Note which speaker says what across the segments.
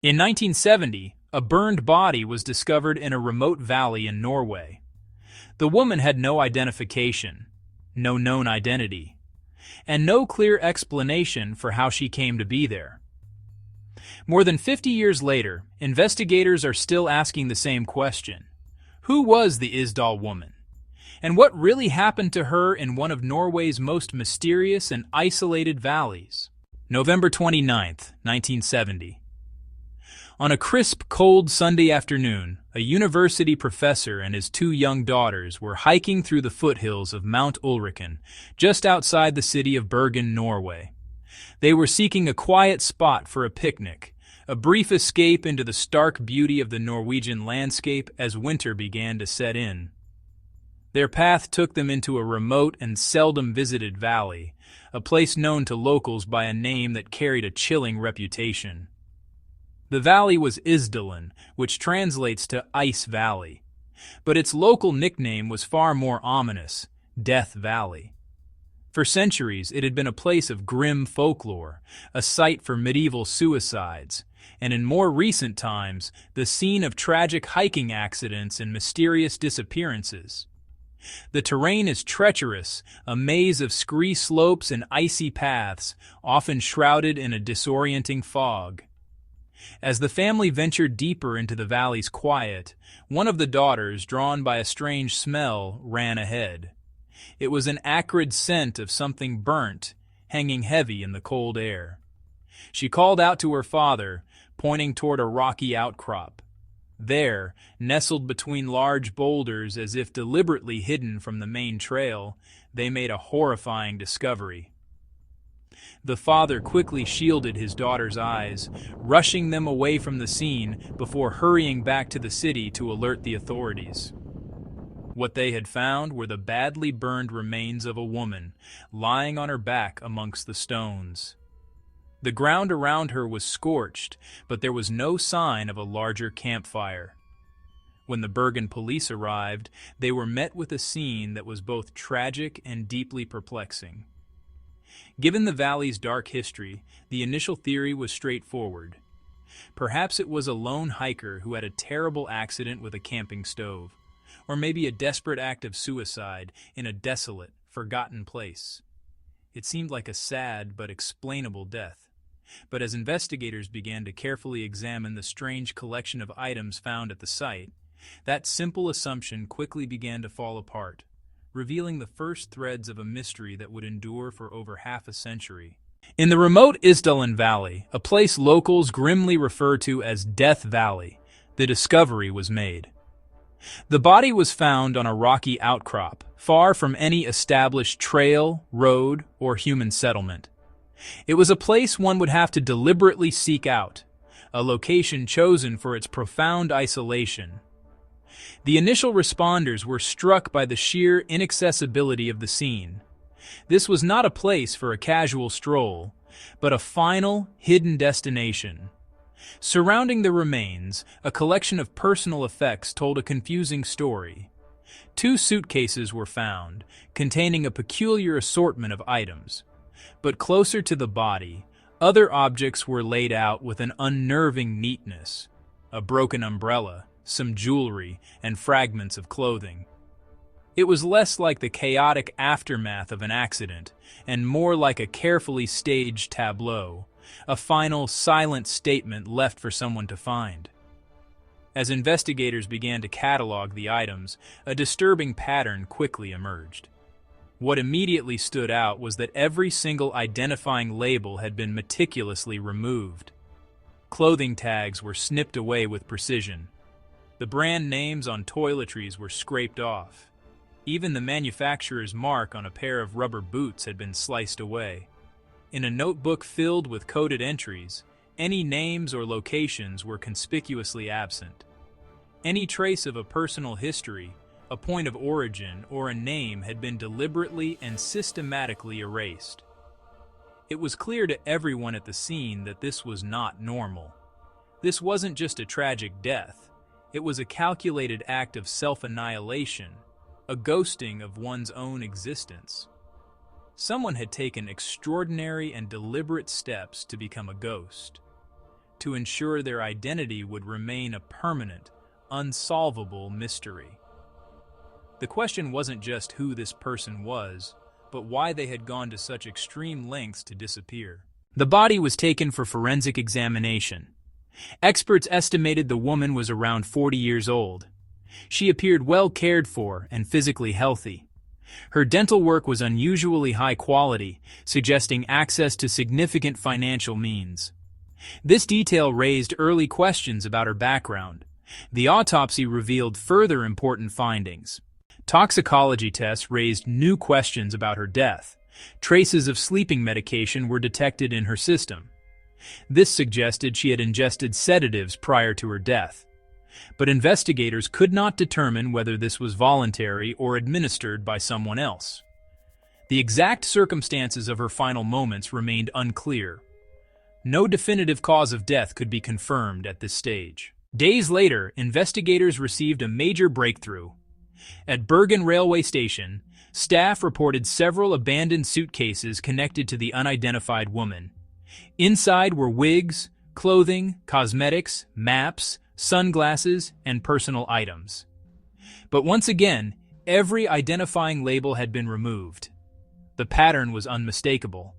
Speaker 1: In 1970, a burned body was discovered in a remote valley in Norway. The woman had no identification, no known identity, and no clear explanation for how she came to be there. More than 50 years later, investigators are still asking the same question. Who was the Isdal woman? And what really happened to her in one of Norway's most mysterious and isolated valleys? November 29th, 1970. On a crisp, cold Sunday afternoon, a university professor and his two young daughters were hiking through the foothills of Mount Ulriken, just outside the city of Bergen, Norway. They were seeking a quiet spot for a picnic, a brief escape into the stark beauty of the Norwegian landscape as winter began to set in. Their path took them into a remote and seldom visited valley, a place known to locals by a name that carried a chilling reputation. The valley was Isdalen, which translates to Ice Valley, but its local nickname was far more ominous, Death Valley. For centuries, it had been a place of grim folklore, a site for medieval suicides, and in more recent times, the scene of tragic hiking accidents and mysterious disappearances. The terrain is treacherous, a maze of scree slopes and icy paths, often shrouded in a disorienting fog. As the family ventured deeper into the valley's quiet, one of the daughters, drawn by a strange smell, ran ahead. It was an acrid scent of something burnt, hanging heavy in the cold air. She called out to her father, pointing toward a rocky outcrop. There, nestled between large boulders as if deliberately hidden from the main trail, they made a horrifying discovery. The father quickly shielded his daughter's eyes, rushing them away from the scene before hurrying back to the city to alert the authorities. What they had found were the badly burned remains of a woman, lying on her back amongst the stones. The ground around her was scorched, but there was no sign of a larger campfire. When the Bergen police arrived, they were met with a scene that was both tragic and deeply perplexing. Given the valley's dark history, the initial theory was straightforward. Perhaps it was a lone hiker who had a terrible accident with a camping stove, or maybe a desperate act of suicide in a desolate, forgotten place. It seemed like a sad but explainable death. But as investigators began to carefully examine the strange collection of items found at the site, that simple assumption quickly began to fall apart, revealing the first threads of a mystery that would endure for over half a century. In the remote Isdalen Valley, a place locals grimly refer to as Death Valley, the discovery was made. The body was found on a rocky outcrop, far from any established trail, road, or human settlement. It was a place one would have to deliberately seek out, a location chosen for its profound isolation. The initial responders were struck by the sheer inaccessibility of the scene. This was not a place for a casual stroll, but a final, hidden destination. Surrounding the remains, a collection of personal effects told a confusing story. 2 suitcases were found, containing a peculiar assortment of items. But closer to the body, other objects were laid out with an unnerving neatness. A broken umbrella, some jewelry, and fragments of clothing. It was less like the chaotic aftermath of an accident, and more like a carefully staged tableau, a final, silent statement left for someone to find. As investigators began to catalog the items, a disturbing pattern quickly emerged. What immediately stood out was that every single identifying label had been meticulously removed. Clothing tags were snipped away with precision. The brand names on toiletries were scraped off. Even the manufacturer's mark on a pair of rubber boots had been sliced away. In a notebook filled with coded entries, any names or locations were conspicuously absent. Any trace of a personal history, a point of origin, or a name had been deliberately and systematically erased. It was clear to everyone at the scene that this was not normal. This wasn't just a tragic death. It was a calculated act of self-annihilation, a ghosting of one's own existence. Someone had taken extraordinary and deliberate steps to become a ghost. to ensure their identity would remain a permanent, unsolvable mystery. The question wasn't just who this person was, but why they had gone to such extreme lengths to disappear. The body was taken for forensic examination. Experts estimated the woman was around 40 years old. She appeared well cared for and physically healthy. Her dental work was unusually high quality, suggesting access to significant financial means. This detail raised early questions about her background. The autopsy revealed further important findings. Toxicology tests raised new questions about her death. Traces of sleeping medication were detected in her system. This suggested she had ingested sedatives prior to her death. But investigators could not determine whether this was voluntary or administered by someone else. The exact circumstances of her final moments remained unclear. No definitive cause of death could be confirmed at this stage. Days later, investigators received a major breakthrough. At Bergen railway station, staff reported several abandoned suitcases connected to the unidentified woman. Inside were wigs, clothing, cosmetics, maps, sunglasses, and personal items. But once again, every identifying label had been removed. The pattern was unmistakable.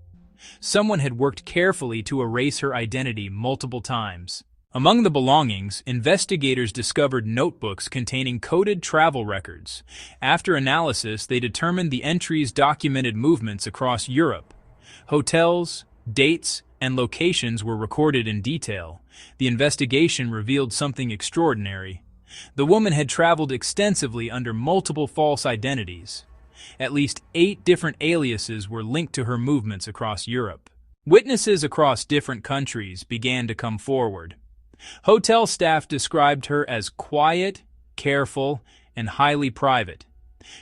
Speaker 1: Someone had worked carefully to erase her identity multiple times. Among the belongings, investigators discovered notebooks containing coded travel records. After analysis, they determined the entries documented movements across Europe. Hotels, dates, and locations were recorded in detail. The investigation revealed something extraordinary. The woman had traveled extensively under multiple false identities. At least 8 different aliases were linked to her movements across Europe. Witnesses across different countries began to come forward. Hotel staff described her as quiet, careful, and highly private.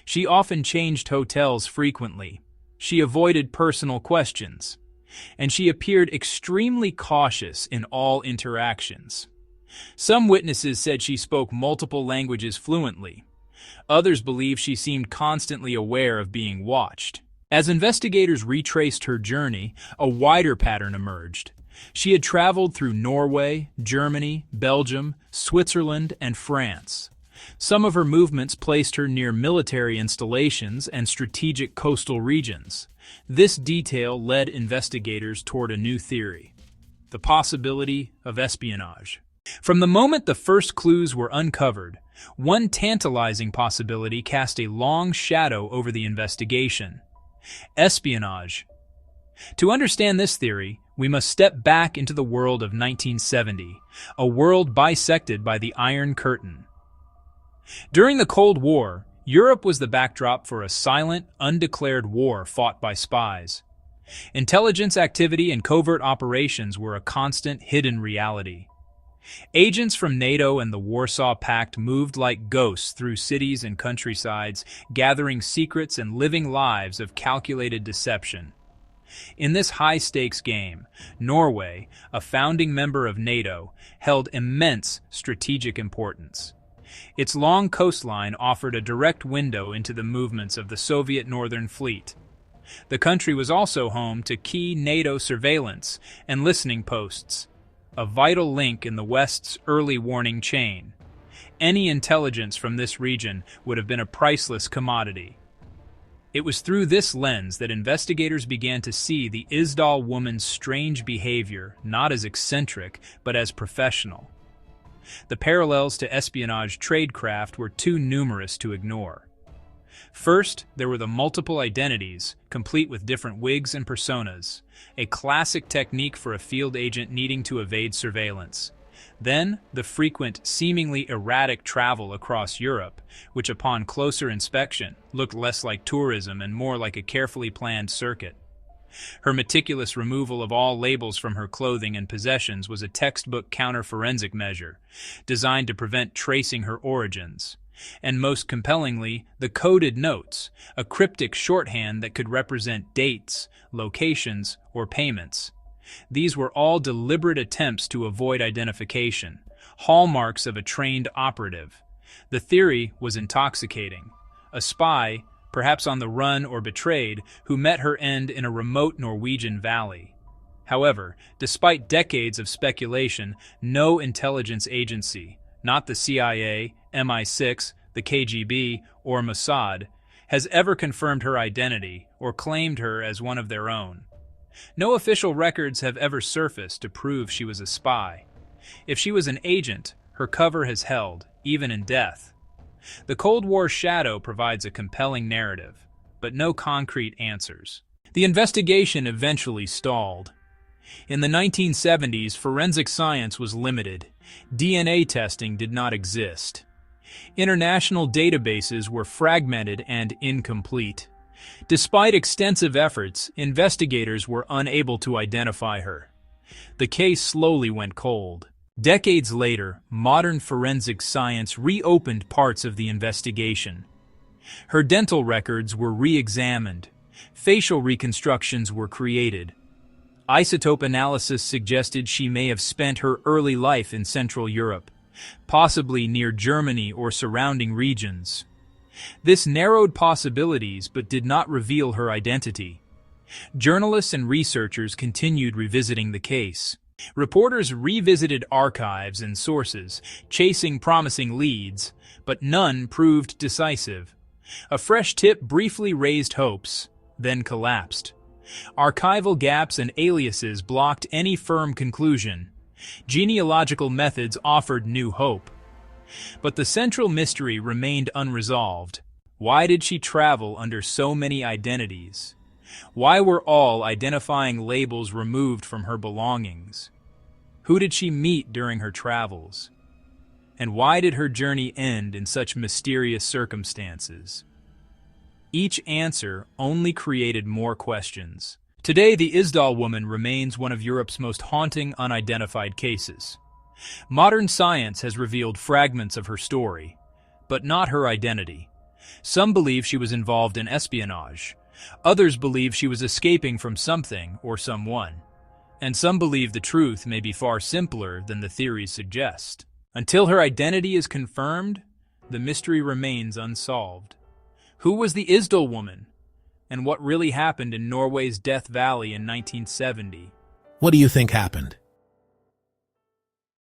Speaker 1: She often changed hotels frequently. She avoided personal questions. And she appeared extremely cautious in all interactions. Some witnesses said she spoke multiple languages fluently. Others believe she seemed constantly aware of being watched. As investigators retraced her journey, a wider pattern emerged. She had traveled through Norway, Germany, Belgium, Switzerland, and France. Some of her movements placed her near military installations and strategic coastal regions. This detail led investigators toward a new theory: the possibility of espionage. From the moment the first clues were uncovered, one tantalizing possibility cast a long shadow over the investigation: espionage. To understand this theory, we must step back into the world of 1970, a world bisected by the Iron Curtain. During the Cold War, Europe was the backdrop for a silent, undeclared war fought by spies. Intelligence activity and covert operations were a constant, hidden reality. Agents from NATO and the Warsaw Pact moved like ghosts through cities and countrysides, gathering secrets and living lives of calculated deception. In this high-stakes game, Norway, a founding member of NATO, held immense strategic importance. Its long coastline offered a direct window into the movements of the Soviet Northern Fleet. The country was also home to key NATO surveillance and listening posts, a vital link in the West's early warning chain. Any intelligence from this region would have been a priceless commodity. It was through this lens that investigators began to see the Isdal woman's strange behavior not as eccentric, but as professional. The parallels to espionage tradecraft were too numerous to ignore. First, there were the multiple identities, complete with different wigs and personas, a classic technique for a field agent needing to evade surveillance. Then, the frequent, seemingly erratic travel across Europe, which upon closer inspection looked less like tourism and more like a carefully planned circuit. Her meticulous removal of all labels from her clothing and possessions was a textbook counter-forensic measure, designed to prevent tracing her origins. And most compellingly, the coded notes, a cryptic shorthand that could represent dates, locations, or payments. These were all deliberate attempts to avoid identification, hallmarks of a trained operative. The theory was intoxicating. A spy, perhaps on the run or betrayed, who met her end in a remote Norwegian valley. However, despite decades of speculation, no intelligence agency, not the CIA, MI6, the KGB, or Mossad, has ever confirmed her identity or claimed her as one of their own. No official records have ever surfaced to prove she was a spy. If she was an agent, her cover has held, even in death. The Cold War shadow provides a compelling narrative, but no concrete answers. The investigation eventually stalled. In the 1970s, forensic science was limited. DNA testing did not exist. International databases were fragmented and incomplete. Despite extensive efforts, investigators were unable to identify her. The case slowly went cold. Decades later, modern forensic science reopened parts of the investigation. Her dental records were re-examined. Facial reconstructions were created. Isotope analysis suggested she may have spent her early life in Central Europe, possibly near Germany or surrounding regions. This narrowed possibilities but did not reveal her identity. Journalists and researchers continued revisiting the case. Reporters revisited archives and sources, chasing promising leads, but none proved decisive. A fresh tip briefly raised hopes, then collapsed. Archival gaps and aliases blocked any firm conclusion. Genealogical methods offered new hope. But the central mystery remained unresolved. Why did she travel under so many identities? Why were all identifying labels removed from her belongings? Who did she meet during her travels? And why did her journey end in such mysterious circumstances? Each answer only created more questions. Today, the Isdal woman remains one of Europe's most haunting unidentified cases. Modern science has revealed fragments of her story, but not her identity. Some believe she was involved in espionage. Others believe she was escaping from something or someone. And some believe the truth may be far simpler than the theories suggest. Until her identity is confirmed, the mystery remains unsolved. Who was the Isdal woman? And what really happened in Norway's Death Valley in 1970?
Speaker 2: What do you think happened?